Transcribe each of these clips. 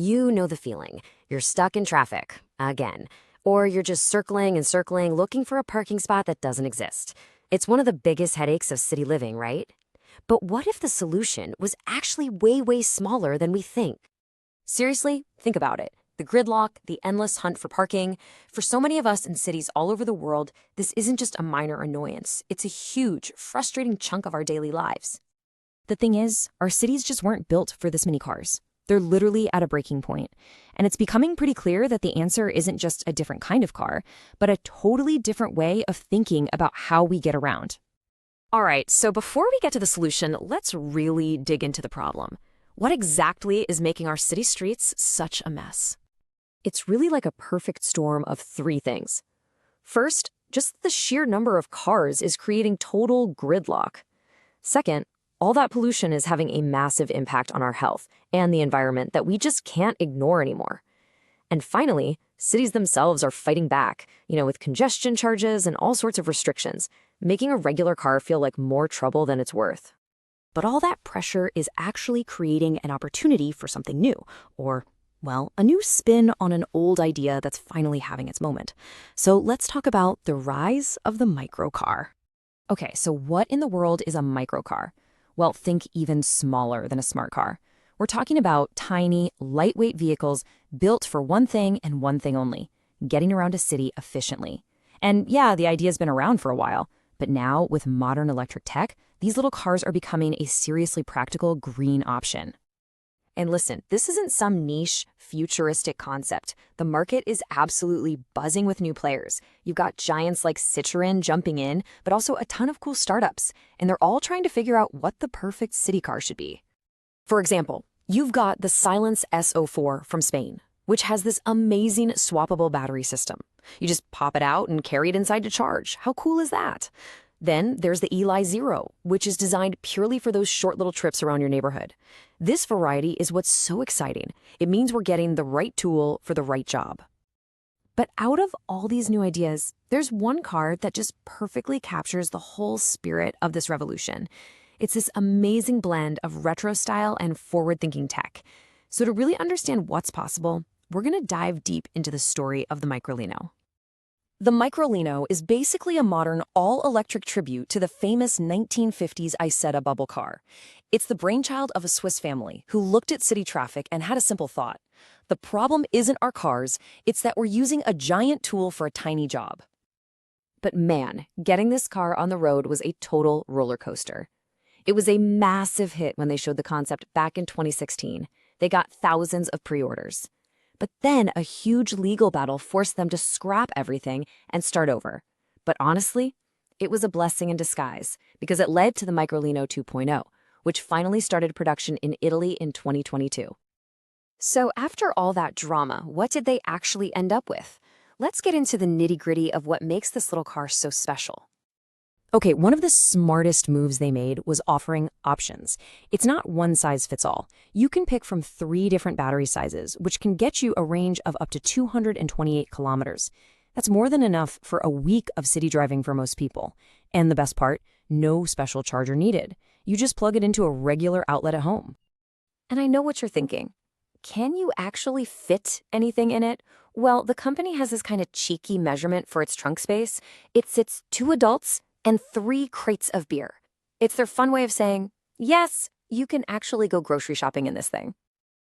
You know the feeling. You're stuck in traffic, again. Or you're just circling and circling looking for a parking spot that doesn't exist. It's one of the biggest headaches of city living, right? But what if the solution was actually way, way smaller than we think? Seriously, think about it. The gridlock, the endless hunt for parking. For so many of us in cities all over the world, this isn't just a minor annoyance. It's a huge, frustrating chunk of our daily lives. The thing is, our cities just weren't built for this many cars. They're literally at a breaking point. And it's becoming pretty clear that the answer isn't just a different kind of car, but a totally different way of thinking about how we get around. All right, so before we get to the solution, let's really dig into the problem. What exactly is making our city streets such a mess? It's really like a perfect storm of three things. First, just the sheer number of cars is creating total gridlock. Second, all that pollution is having a massive impact on our health and the environment that we just can't ignore anymore. And finally, cities themselves are fighting back, with congestion charges and all sorts of restrictions, making a regular car feel like more trouble than it's worth. But all that pressure is actually creating an opportunity for something new, or, well, a new spin on an old idea that's finally having its moment. So let's talk about the rise of the microcar. Okay, so what in the world is a microcar? Well, think even smaller than a smart car. We're talking about tiny, lightweight vehicles built for one thing and one thing only: getting around a city efficiently. And yeah, the idea's been around for a while, but now with modern electric tech, these little cars are becoming a seriously practical green option. And listen, this isn't some niche, futuristic concept. The market is absolutely buzzing with new players. You've got giants like Citroën jumping in, but also a ton of cool startups, and they're all trying to figure out what the perfect city car should be. For example, you've got the Silence SO4 from Spain, which has this amazing swappable battery system. You just pop it out and carry it inside to charge. How cool is that? Then there's the Eli Zero, which is designed purely for those short little trips around your neighborhood. This variety is what's so exciting. It means we're getting the right tool for the right job. But out of all these new ideas, there's one car that just perfectly captures the whole spirit of this revolution. It's this amazing blend of retro style and forward-thinking tech. So to really understand what's possible, we're going to dive deep into the story of the Microlino. The Microlino is basically a modern all-electric tribute to the famous 1950s Isetta bubble car. It's the brainchild of a Swiss family who looked at city traffic and had a simple thought: the problem isn't our cars, it's that we're using a giant tool for a tiny job. But man, getting this car on the road was a total roller coaster. It was a massive hit when they showed the concept back in 2016. They got thousands of pre-orders. But then a huge legal battle forced them to scrap everything and start over. But honestly, it was a blessing in disguise because it led to the Microlino 2.0, which finally started production in Italy in 2022. So after all that drama, what did they actually end up with? Let's get into the nitty-gritty of what makes this little car so special. Okay, one of the smartest moves they made was offering options. It's not one size fits all. You can pick from 3 different battery sizes, which can get you a range of up to 228 kilometers. That's more than enough for a week of city driving for most people. And the best part, no special charger needed. You just plug it into a regular outlet at home. And I know what you're thinking. Can you actually fit anything in it? Well, the company has this kind of cheeky measurement for its trunk space. It sits 2 adults and 3 crates of beer. It's their fun way of saying, yes, you can actually go grocery shopping in this thing.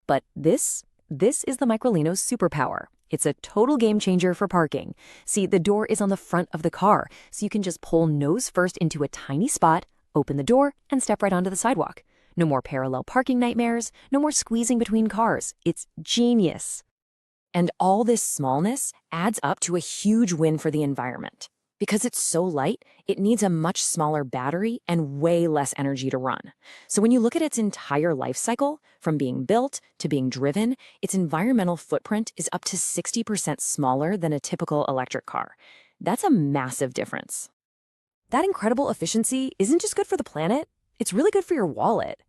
But this is the Microlino's superpower. It's a total game changer for parking. See, the door is on the front of the car, so you can just pull nose first into a tiny spot, open the door, and step right onto the sidewalk. No more parallel parking nightmares, no more squeezing between cars. It's genius. And all this smallness adds up to a huge win for the environment. Because it's so light, it needs a much smaller battery and way less energy to run. So when you look at its entire life cycle, from being built to being driven, its environmental footprint is up to 60% smaller than a typical electric car. That's a massive difference. That incredible efficiency isn't just good for the planet, it's really good for your wallet.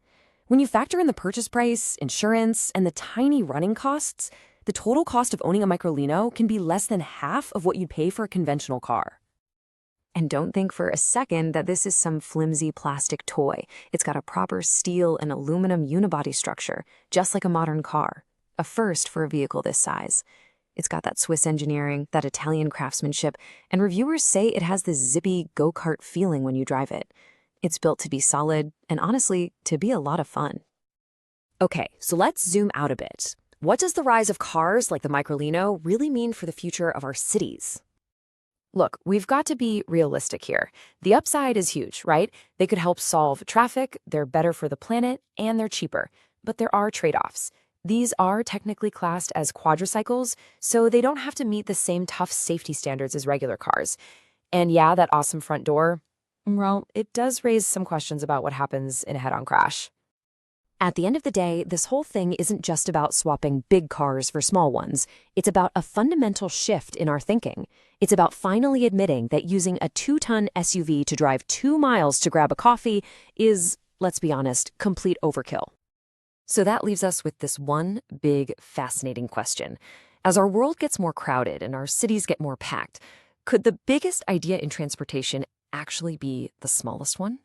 When you factor in the purchase price, insurance, and the tiny running costs, the total cost of owning a Microlino can be less than half of what you'd pay for a conventional car. And don't think for a second that this is some flimsy plastic toy. It's got a proper steel and aluminum unibody structure, just like a modern car. a first for a vehicle this size. It's got that Swiss engineering, that Italian craftsmanship, and reviewers say it has this zippy go-kart feeling when you drive it. It's built to be solid and, honestly, to be a lot of fun. Okay, so let's zoom out a bit. What does the rise of cars like the Microlino really mean for the future of our cities? Look, we've got to be realistic here. The upside is huge, right? They could help solve traffic, they're better for the planet, and they're cheaper. But there are trade-offs. These are technically classed as quadricycles, so they don't have to meet the same tough safety standards as regular cars. And yeah, that awesome front door, well, it does raise some questions about what happens in a head-on crash. At the end of the day, this whole thing isn't just about swapping big cars for small ones. It's about a fundamental shift in our thinking. It's about finally admitting that using a 2-ton SUV to drive 2 miles to grab a coffee is, let's be honest, complete overkill. So that leaves us with this one big, fascinating question. As our world gets more crowded and our cities get more packed, could the biggest idea in transportation actually be the smallest one?